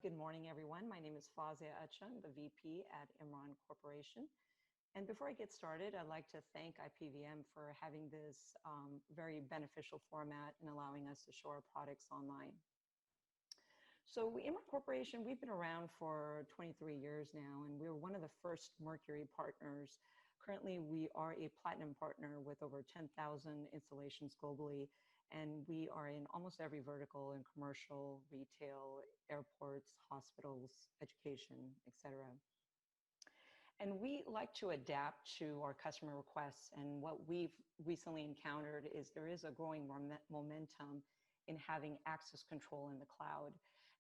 Good morning, everyone. My name is Fawzia. I'm the VP at IMRON Corporation. And before I get started, I'd like to thank IPVM for having this very beneficial format and allowing us to show our products online. So IMRON Corporation, we've been around for 23 years now, and we're one of the first Mercury partners. Currently, we are a platinum partner with over 10,000 installations globally, and we are in almost every vertical in commercial, retail, airports, hospitals, education, etc. And we like to adapt to our customer requests. And what we've recently encountered is there is a growing momentum in having access control in the cloud.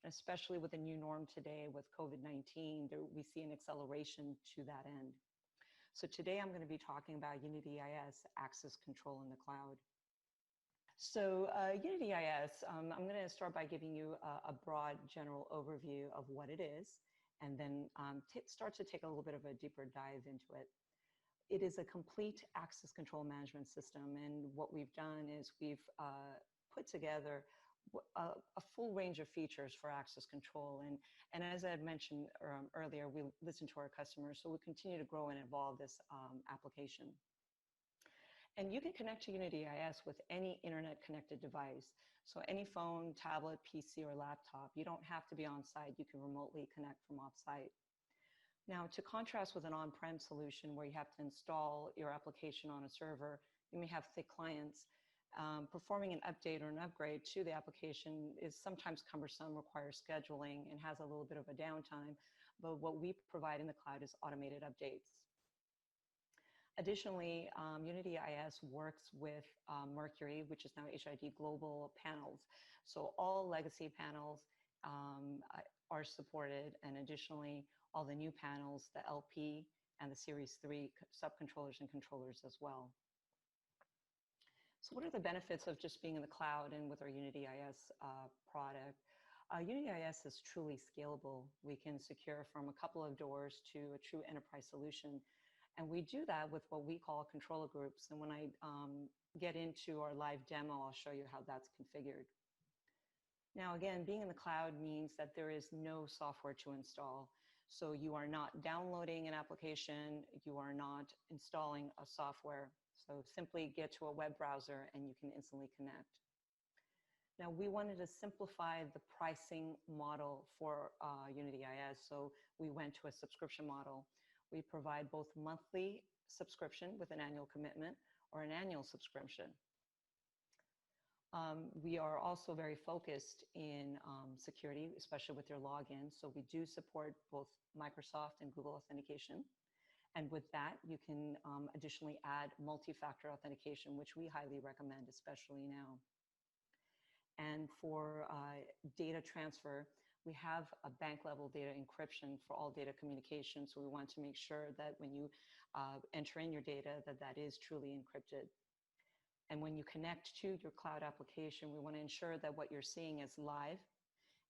And especially with the new norm today with COVID-19, we see an acceleration to that end. So today I'm going to be talking about UnityIS access control in the cloud. So UnityIS, I'm going to start by giving you a broad general overview of what it is, and then start to take a little bit of a deeper dive into it. It is a complete access control management system, and what we've done is we've put together a full range of features for access control. And as I had mentioned earlier, we listen to our customers, so we continue to grow and evolve this application. And you can connect to UnityIS with any internet-connected device. So any phone, tablet, PC, or laptop. You don't have to be on site. You can remotely connect from off-site. Now, to contrast with an on-prem solution where you have to install your application on a server, you may have thick clients. Performing an update or an upgrade to the application is sometimes cumbersome, requires scheduling, and has a little bit of a downtime. But what we provide in the cloud is automated updates. Additionally, UnityIS works with Mercury, which is now HID Global panels. So all legacy panels are supported, and additionally, all the new panels, the LP and the Series 3 subcontrollers and controllers as well. So what are the benefits of just being in the cloud and with our UnityIS product? UnityIS is truly scalable. We can secure from a couple of doors to a true enterprise solution. And we do that with what we call controller groups. And when I get into our live demo, I'll show you how that's configured. Now, again, being in the cloud means that there is no software to install. So you are not downloading an application. You are not installing a software. So simply get to a web browser and you can instantly connect. Now, we wanted to simplify the pricing model for UnityIS. So we went to a subscription model. We provide both monthly subscription with an annual commitment or an annual subscription. We are also very focused in security, especially with your login. So we do support both Microsoft and Google authentication. And with that, you can additionally add multi-factor authentication, which we highly recommend, especially now. And for data transfer, we have a bank level data encryption for all data communication. So we want to make sure that when you enter in your data, that is truly encrypted. And when you connect to your cloud application, we want to ensure that what you're seeing is live,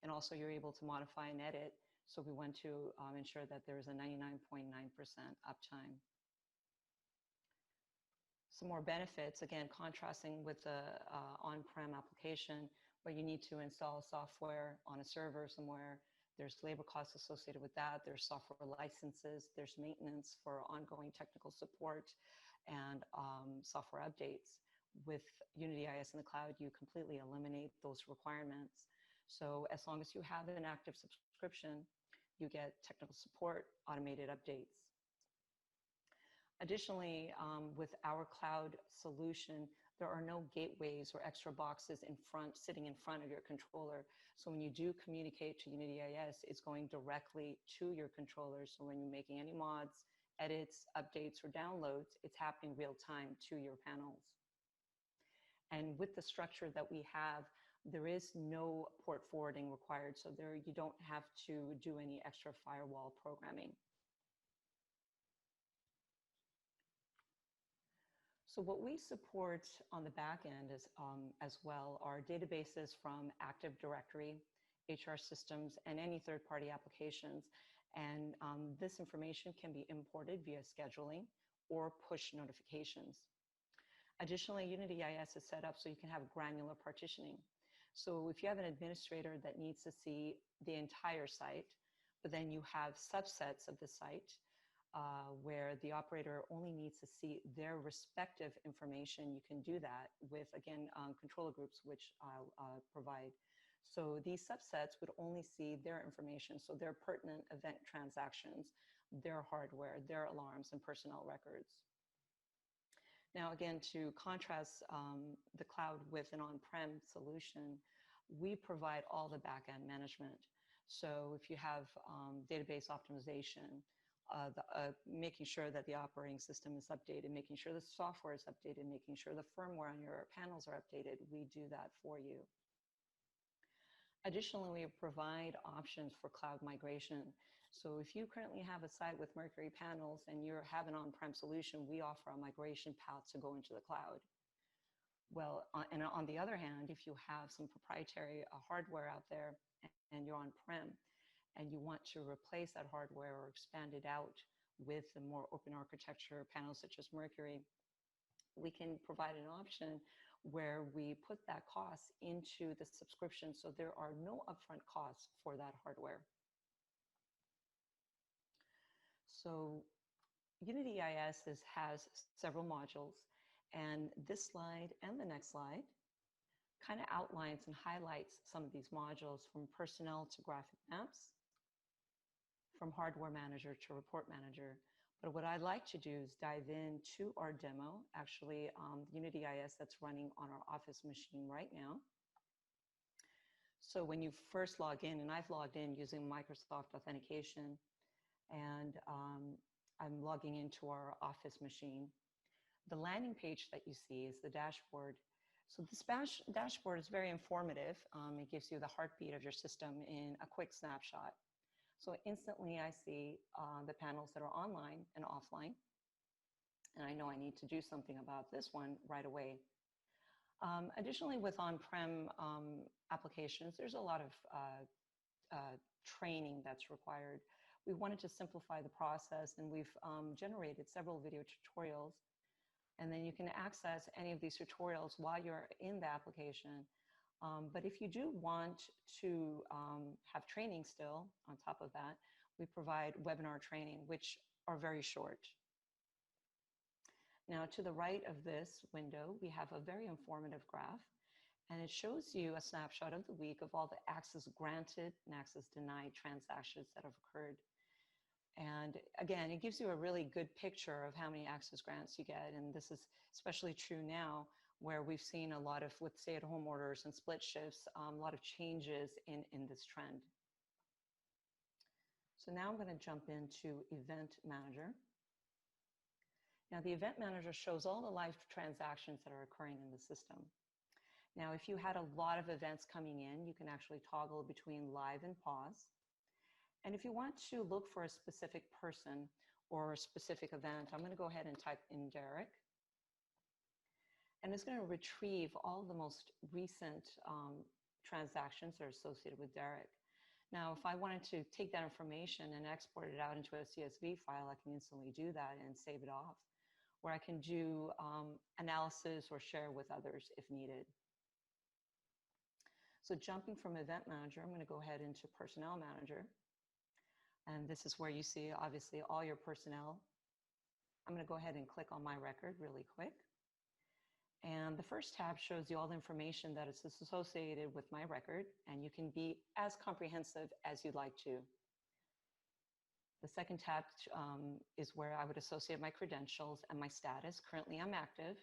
and also you're able to modify and edit. So we want to ensure that there is a 99.9% uptime. Some more benefits, again, contrasting with the on-prem application where you need to install software on a server somewhere. There's labor costs associated with that. There's software licenses. There's maintenance for ongoing technical support and software updates. With UnityIS in the cloud, you completely eliminate those requirements. So as long as you have an active subscription, you get technical support, automated updates. Additionally, with our cloud solution, there are no gateways or extra boxes sitting in front of your controller. So when you do communicate to UnityIS, it's going directly to your controller. So when you're making any mods, edits, updates, or downloads, it's happening real time to your panels. And with the structure that we have, there is no port forwarding required. So you don't have to do any extra firewall programming. So what we support on the back end is, as well are databases from Active Directory, HR systems, and any third-party applications. And this information can be imported via scheduling or push notifications. Additionally, UnityIS is set up so you can have granular partitioning. So if you have an administrator that needs to see the entire site, but then you have subsets of the site where the operator only needs to see their respective information, you can do that with, again, controller groups, which I'll provide. So these subsets would only see their information, so their pertinent event transactions, their hardware, their alarms, and personnel records. Now, again, to contrast the cloud with an on-prem solution, we provide all the back-end management. So if you have database optimization, making sure that the operating system is updated, making sure the software is updated, making sure the firmware on your panels are updated, we do that for you. Additionally, we provide options for cloud migration. So if you currently have a site with Mercury panels and you have an on-prem solution, we offer a migration path to go into the cloud. Well, and on the other hand, if you have some proprietary hardware out there and you're on-prem and you want to replace that hardware or expand it out with the more open architecture panels such as Mercury, we can provide an option where we put that cost into the subscription, so there are no upfront costs for that hardware. So UnityIS has several modules, and this slide and the next slide kind of outlines and highlights some of these modules, from personnel to graphic maps, from hardware manager to report manager. But what I'd like to do is dive into our demo, actually UnityIS that's running on our office machine right now. So when you first log in, and I've logged in using Microsoft Authentication, and I'm logging into our office machine. The landing page that you see is the dashboard. So this dashboard is very informative. It gives you the heartbeat of your system in a quick snapshot. So instantly I see the panels that are online and offline. And I know I need to do something about this one right away. Additionally, with on-prem applications, there's a lot of training that's required. We wanted to simplify the process, and we've generated several video tutorials. And then you can access any of these tutorials while you're in the application. But if you do want to have training still on top of that, we provide webinar training, which are very short. Now, to the right of this window, we have a very informative graph, and it shows you a snapshot of the week of all the access granted and access denied transactions that have occurred. And again, it gives you a really good picture of how many access grants you get. And this is especially true now, where we've seen a lot of, with stay-at-home orders and split shifts, a lot of changes in this trend. So now I'm going to jump into Event Manager. Now, the Event Manager shows all the live transactions that are occurring in the system. Now, if you had a lot of events coming in, you can actually toggle between live and pause. And if you want to look for a specific person or a specific event, I'm going to go ahead and type in Derek. And it's going to retrieve all the most recent transactions that are associated with Derek. Now, if I wanted to take that information and export it out into a CSV file, I can instantly do that and save it off, where I can do analysis or share with others if needed. So jumping from Event Manager, I'm going to go ahead into Personnel Manager. And this is where you see, obviously, all your personnel. I'm going to go ahead and click on my record really quick. And the first tab shows you all the information that is associated with my record, and you can be as comprehensive as you'd like to. The second tab is where I would associate my credentials and my status. Currently, I'm active,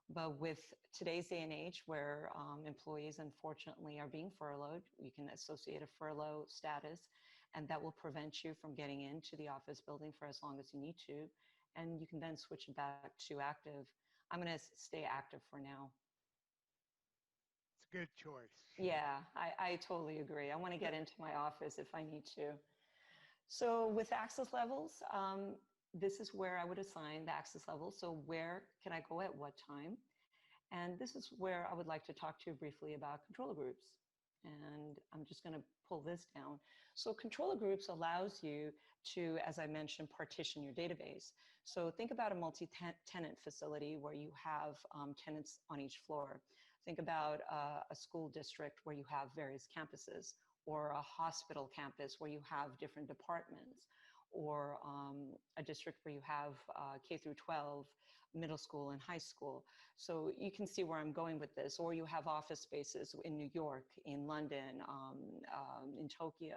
but with today's day and age where employees, unfortunately, are being furloughed, you can associate a furlough status, and that will prevent you from getting into the office building for as long as you need to. And you can then switch back to active. I'm going to stay active for now. It's a good choice. Yeah, I totally agree. I want to get into my office if I need to. So with access levels, this is where I would assign the access level. So where can I go at what time? And this is where I would like to talk to you briefly about controller groups. And I'm just going to pull this down. So controller groups allows you to, as I mentioned, partition your database. So think about a multi-tenant facility where you have tenants on each floor. Think about a school district where you have various campuses, or a hospital campus where you have different departments, or a district where you have K through 12, middle school and high school. So you can see where I'm going with this. Or you have office spaces in New York, in London, in Tokyo,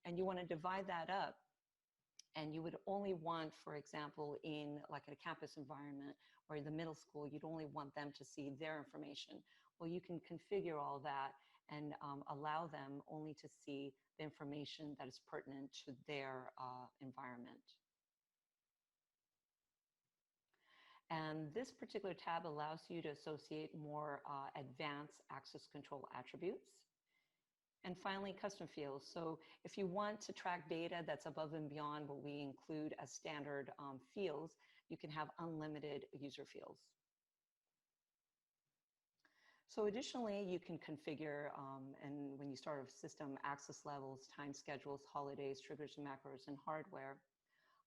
and you want to divide that up. And you would only want, for example, in like a campus environment or in the middle school, you'd only want them to see their information. Well, you can configure all that and allow them only to see the information that is pertinent to their environment. And this particular tab allows you to associate more advanced access control attributes. And finally, custom fields. So if you want to track data that's above and beyond what we include as standard fields, you can have unlimited user fields. So additionally, you can configure, and when you start a system, access levels, time schedules, holidays, triggers, and macros, and hardware.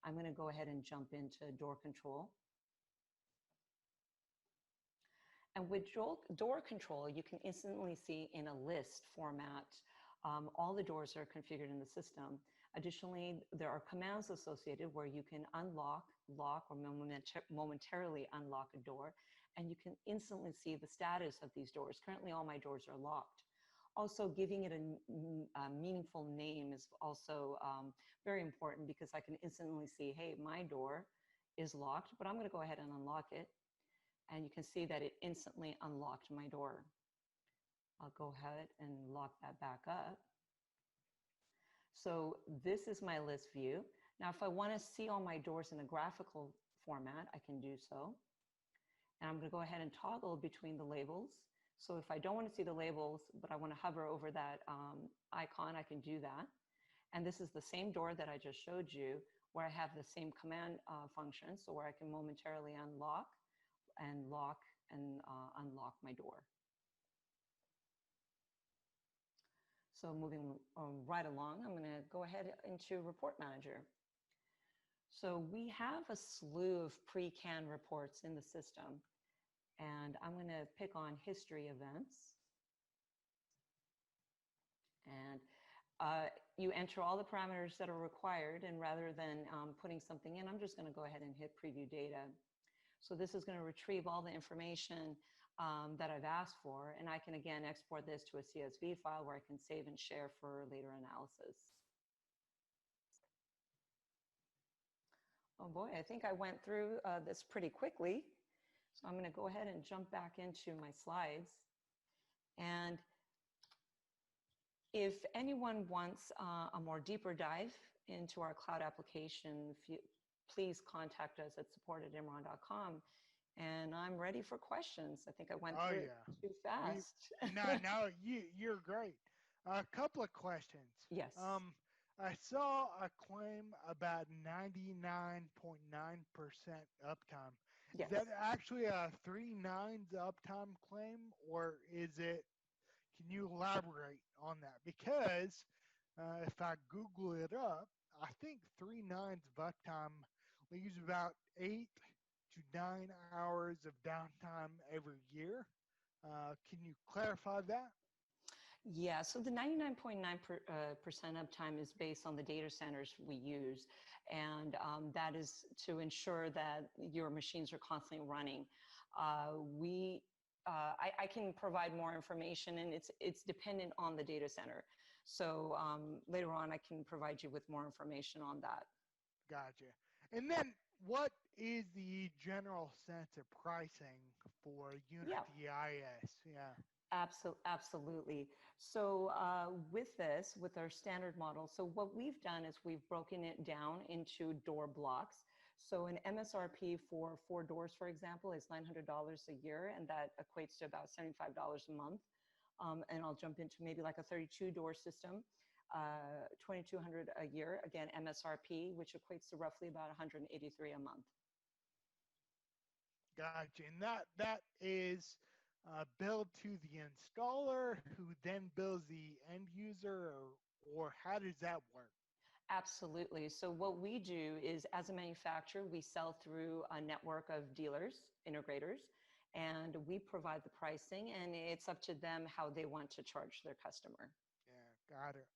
I'm going to go ahead and jump into door control. And with door control, you can instantly see in a list format all the doors that are configured in the system. Additionally, there are commands associated where you can unlock, lock, or momentarily unlock a door, and you can instantly see the status of these doors. Currently, all my doors are locked. Also, giving it a meaningful name is also very important, because I can instantly see, hey, my door is locked, but I'm going to go ahead and unlock it. And you can see that it instantly unlocked my door. I'll go ahead and lock that back up. So this is my list view. Now, if I want to see all my doors in a graphical format, I can do so. And I'm going to go ahead and toggle between the labels. So if I don't want to see the labels, but I want to hover over that icon, I can do that. And this is the same door that I just showed you, where I have the same command function, so where I can momentarily unlock and lock and unlock my door. So moving right along, I'm going to go ahead into Report Manager. So we have a slew of pre-canned reports in the system, and I'm going to pick on history events. And you enter all the parameters that are required, and rather than putting something in, I'm just going to go ahead and hit Preview Data. So this is going to retrieve all the information that I've asked for, and I can again export this to a CSV file where I can save and share for later analysis. Oh boy, I think I went through this pretty quickly. So I'm going to go ahead and jump back into my slides. And if anyone wants a more deeper dive into our cloud application, please contact us at support@imron.com. And I'm ready for questions. I think I went through it too fast. No, you're great. A couple of questions. Yes. I saw a claim about 99.9% uptime. Yes. Is that actually a 3 nines uptime claim, or is it, can you elaborate on that? Because if I Google it up, I think 3 nines of uptime leaves about 8 to 9 hours of downtime every year. Can you clarify that? Yeah, so the 99.9% uptime is based on the data centers we use, and that is to ensure that your machines are constantly running. I can provide more information, and it's dependent on the data center. So later on, I can provide you with more information on that. Gotcha. And then what is the general sense of pricing for UnityIS? Yeah. Absolutely. So with our standard model, so what we've done is we've broken it down into door blocks. So an MSRP for 4 doors, for example, is $900 a year, and that equates to about $75 a month. And I'll jump into maybe like a 32-door system, $2,200 a year, again, MSRP, which equates to roughly about $183 a month. Gotcha. And that is billed to the installer, who then bills the end user, or how does that work? Absolutely. So what we do is, as a manufacturer, we sell through a network of dealers, integrators, and we provide the pricing, and it's up to them how they want to charge their customer. Yeah, got it.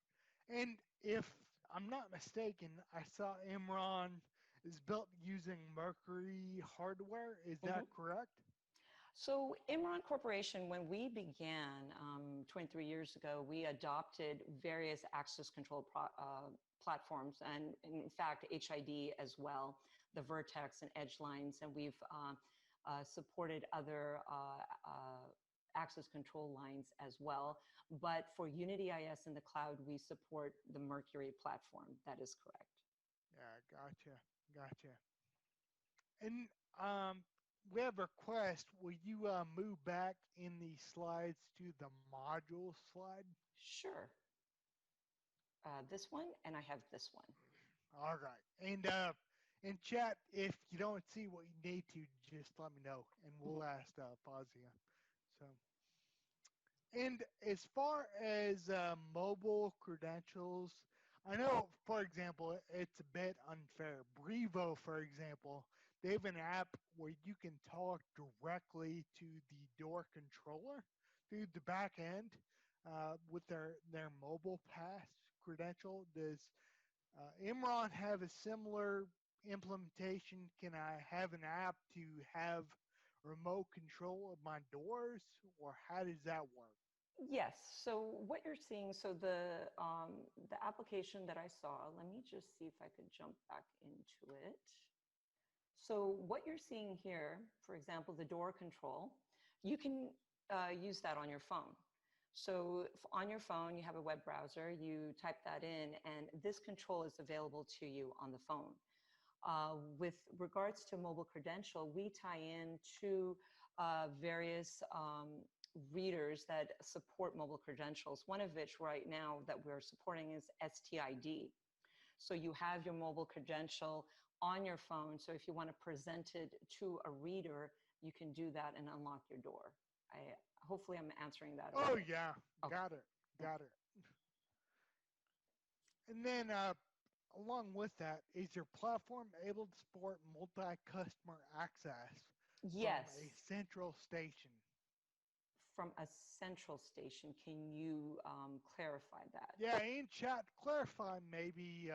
And if I'm not mistaken, I saw Imron is built using Mercury hardware. Is that Mhm. correct? So, Imron Corporation, when we began 23 years ago, we adopted various access control platforms, and in fact, HID as well, the Vertex and Edge lines, and we've supported other access control lines as well. But for UnityIS in the cloud, we support the Mercury platform. That is correct. Yeah, gotcha. And we have a request. Will you move back in the slides to the module slide? Sure. This one, and I have this one. All right. And in chat, if you don't see what you need to, just let me know, and we'll ask Fawzia. So, and as far as mobile credentials, I know, for example, it's a bit unfair. Brevo, for example, they have an app where you can talk directly to the door controller through the back end with their mobile pass credential. Does Imron have a similar implementation? Can I have an app to have remote control of my doors, or how does that work? Yes. So what you're seeing, so the application that I saw, let me just see if I could jump back into it. So what you're seeing here, for example, the door control, you can use that on your phone. So on your phone, you have a web browser, you type that in, and this control is available to you on the phone. With regards to mobile credential, we tie in to various readers that support mobile credentials, one of which right now that we're supporting is STID. So you have your mobile credential on your phone. So if you want to present it to a reader, you can do that and unlock your door. Hopefully I'm answering that. Oh, Okay. yeah. Okay. Got it. Got it. And then along with that, is your platform able to support multi-customer access from Yes, a central station? from a central station. Can you clarify that? Yeah, in chat, clarify maybe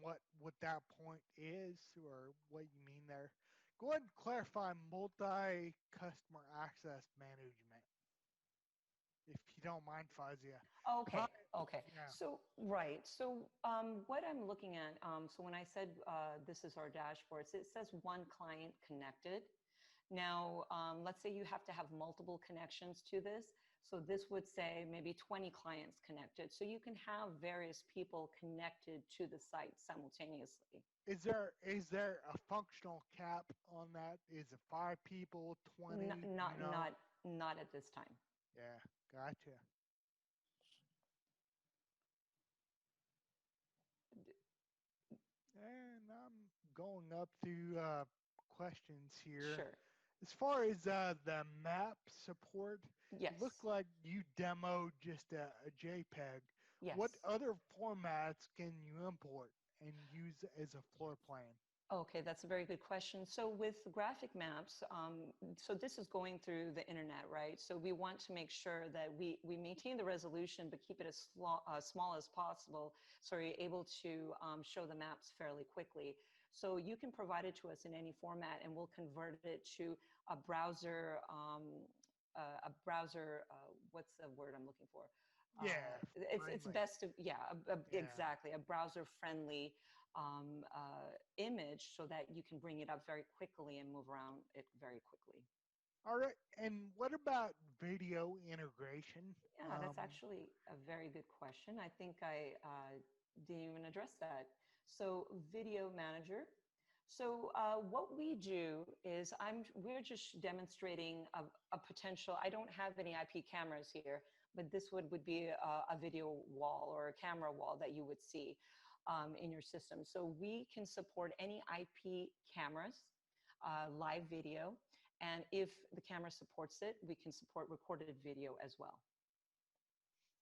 what that point is or what you mean there. Go ahead and clarify multi-customer access management, if you don't mind, Fawzia. Okay, okay. Yeah. So, right. So, what I'm looking at, so when I said this is our dashboard, it says one client connected. Now, let's say you have to have multiple connections to this. So this would say maybe 20 clients connected. So you can have various people connected to the site simultaneously. Is there a functional cap on that? Is it 5 people, 20? Not, You know? not at this time. Yeah, gotcha. And I'm going up through questions here. Sure. As far as the map support, Yes. it looked like you demoed just a JPEG. Yes. What other formats can you import and use as a floor plan? Okay, that's a very good question. So with graphic maps, so this is going through the internet, right? So we want to make sure that we maintain the resolution, but keep it as small as possible, so you're able to show the maps fairly quickly. So you can provide it to us in any format, and we'll convert it to a browser, what's the word I'm looking for? Yeah, It's best to, yeah, Yeah. exactly, a browser-friendly image so that you can bring it up very quickly and move around it very quickly. All right. And what about video integration? Yeah, that's actually a very good question. I think I didn't even address that. So video manager. So what we do is we're just demonstrating a potential. I don't have any IP cameras here, but this would be a video wall or a camera wall that you would see in your system. So we can support any IP cameras, live video, and if the camera supports it, we can support recorded video as well.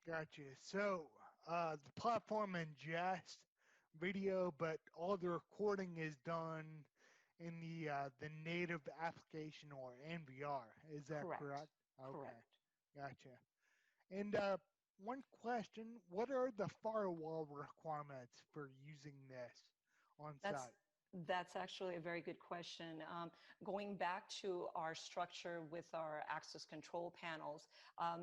Gotcha. So the platform ingests video, but all the recording is done in the native application or NVR. Is that Correct. correct? Okay, Correct. gotcha. And one question: what are the firewall requirements for using this on That's site? that's actually a very good question. Going back to our structure with our access control panels,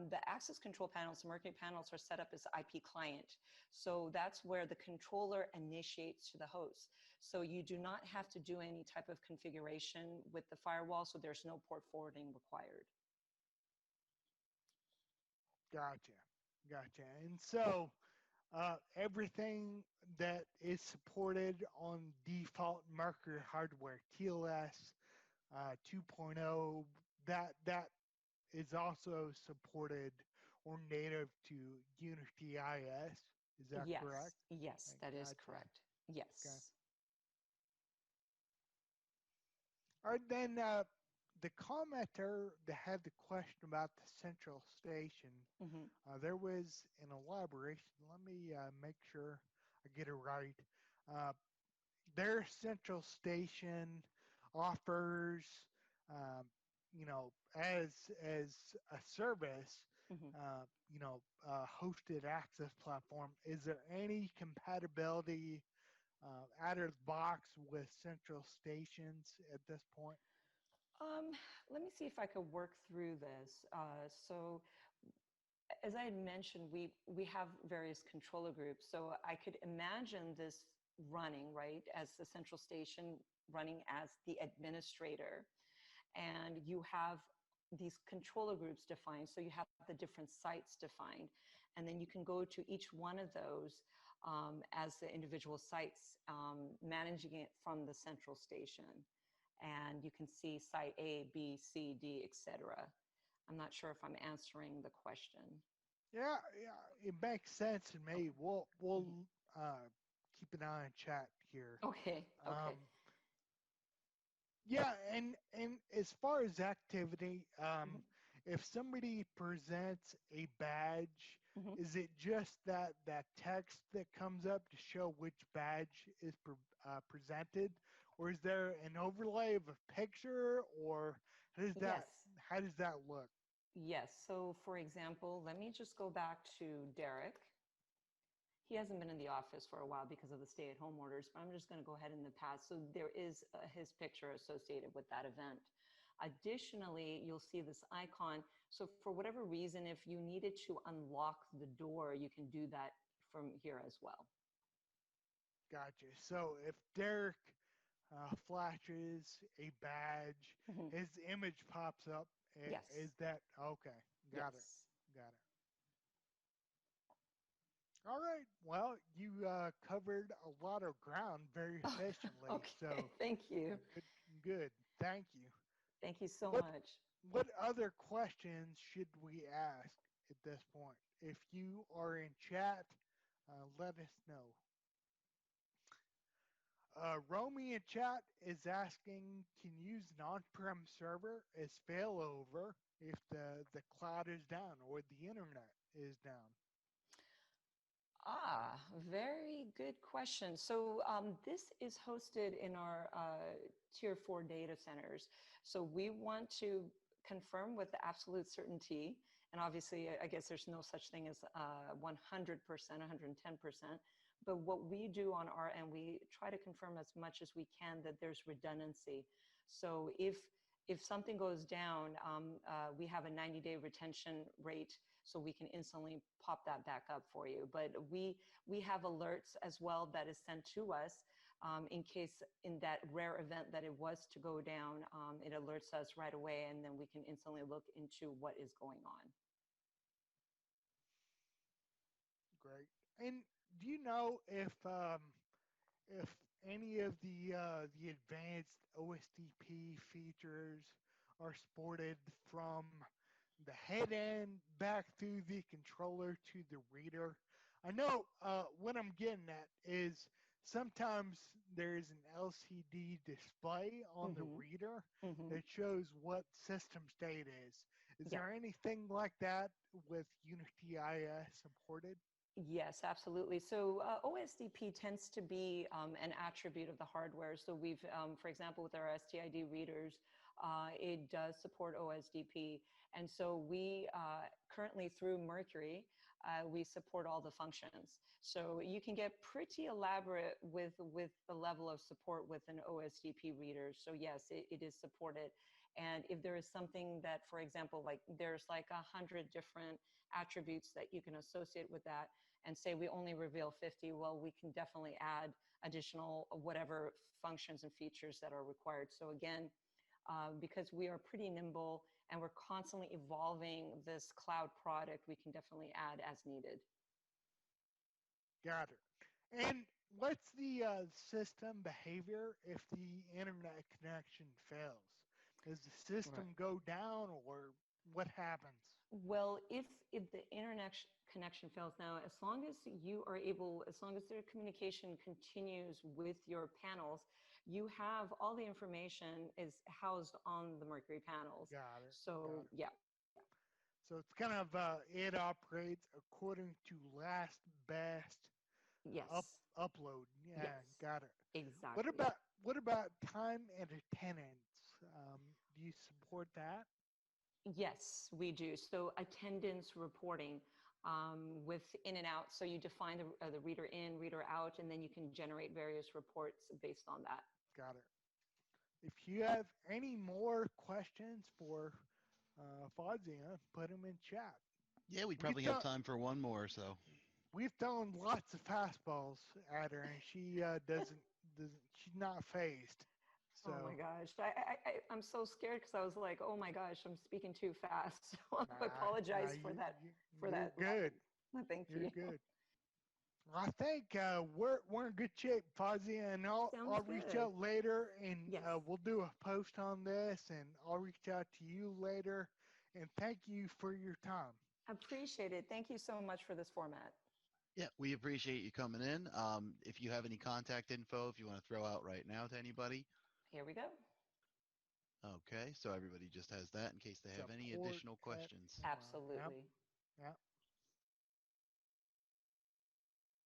the access control panels, Mercury panels, are set up as IP client. So that's where the controller initiates to the host. So you do not have to do any type of configuration with the firewall, so there's no port forwarding required. Gotcha, gotcha. And so everything that is supported on default Mercury hardware, TLS 2.0, that is also supported or native to UnityIS. Is that Yes, correct? yes, that is Gotcha. correct. Okay. Yes. All right, then the commenter that had the question about the central station, Hmm. there was an elaboration. Let me make sure I get it right. Uh, their central station offers, um, as a service, Hmm. hosted access platform. Is there any compatibility out of the box with central stations at this point? Um, Let me see if I could work through this. So as I had mentioned, we have various controller groups. So I could imagine this running, right, as the central station running as the administrator. And you have these controller groups defined. So you have the different sites defined. And then you can go to each one of those as the individual sites, managing it from the central station. And you can see site A, B, C, D, etc. I'm not sure if I'm answering the question. Yeah, yeah, it makes sense to me. We'll Mhm. uh, keep an eye on chat here. Okay, Um, okay. yeah, and as far as activity, Mhm. if somebody presents a badge, Mhm. is it just that text that comes up to show which badge is presented, or is there an overlay of a picture, or how does that Yes, how does that look? yes. So for example, let me just go back to Derek. He hasn't been in the office for a while because of the stay-at-home orders, but I'm just going to go ahead in the past. So there is his picture associated with that event. Additionally, you'll see this icon. So for whatever reason, if you needed to unlock the door, you can do that from here as well. Gotcha. So if Derek flashes a badge, Mhm. his image pops up. Yes, Is that okay? Got it. yes. Got it. All right. Well, you covered a lot of ground very efficiently. Okay, So thank you. good. Good. Thank you. Thank you so What much. what other questions should we ask at this point? If you are in chat, let us know. Romy in chat is asking, can you use an on-prem server as failover if the cloud is down or the internet is down? Ah, very good question. So this is hosted in our tier 4 data centers. So we want to confirm with absolute certainty, and obviously, I guess there's no such thing as 100%, 110%. But what we do on our end, we try to confirm as much as we can that there's redundancy. So if something goes down, we have a 90-day retention rate, so we can instantly pop that back up for you. But we have alerts as well that is sent to us in case, in that rare event that it was to go down, it alerts us right away, and then we can instantly look into what is going on. Great. And do you know if any of the advanced OSTP features are sported from the head end back through the controller to the reader? I know what I'm getting at is sometimes there's an LCD display on the Hmm. reader Hmm. that shows what system state is. Is Yeah. there anything like that with Unity IS supported? Yes, absolutely. So OSDP tends to be an attribute of the hardware. So we've, for example, with our STID readers, it does support OSDP. And so we currently through Mercury, we support all the functions. So you can get pretty elaborate with the level of support with an OSDP reader. So yes, it is supported. And if there is something that, for example, like there's like 100 different attributes that you can associate with that, and say we only reveal 50, well, we can definitely add additional whatever functions and features that are required. So again, because we are pretty nimble and we're constantly evolving this cloud product, we can definitely add as needed. Got it. And what's the system behavior if the internet connection fails? Does the system go down, or what happens? Well, if the internet connection fails now, as long as you are able, as long as their communication continues with your panels, you have all the information is housed on the Mercury panels. Got it. So Got it. yeah. So it's kind of it operates according to last best Yes. upload. Yeah, Yes. got it. Exactly. What about time and attendance? Do you support that? Yes, we do. So attendance reporting with in and out. So you define the reader in, reader out, and then you can generate various reports based on that. Got it. If you have any more questions for Fawzia, put them in chat. Yeah, we probably have time for one more. So we've thrown lots of fastballs at her, and she doesn't. She's not phased. So. Oh my gosh, I'm so scared because I was like, oh my gosh, I'm speaking too fast. So I apologize for that. You're good. Thank you. You're good. I think we're in good shape, Fawzia, and I'll reach out later, and yes. We'll do a post on this, and I'll reach out to you later. And thank you for your time. Appreciate it. Thank you so much for this format. Yeah, we appreciate you coming in. If you have any contact info, if you want to throw out right now to anybody. Here we go. Okay, so everybody just has that in case they have any additional questions. Absolutely. Yep.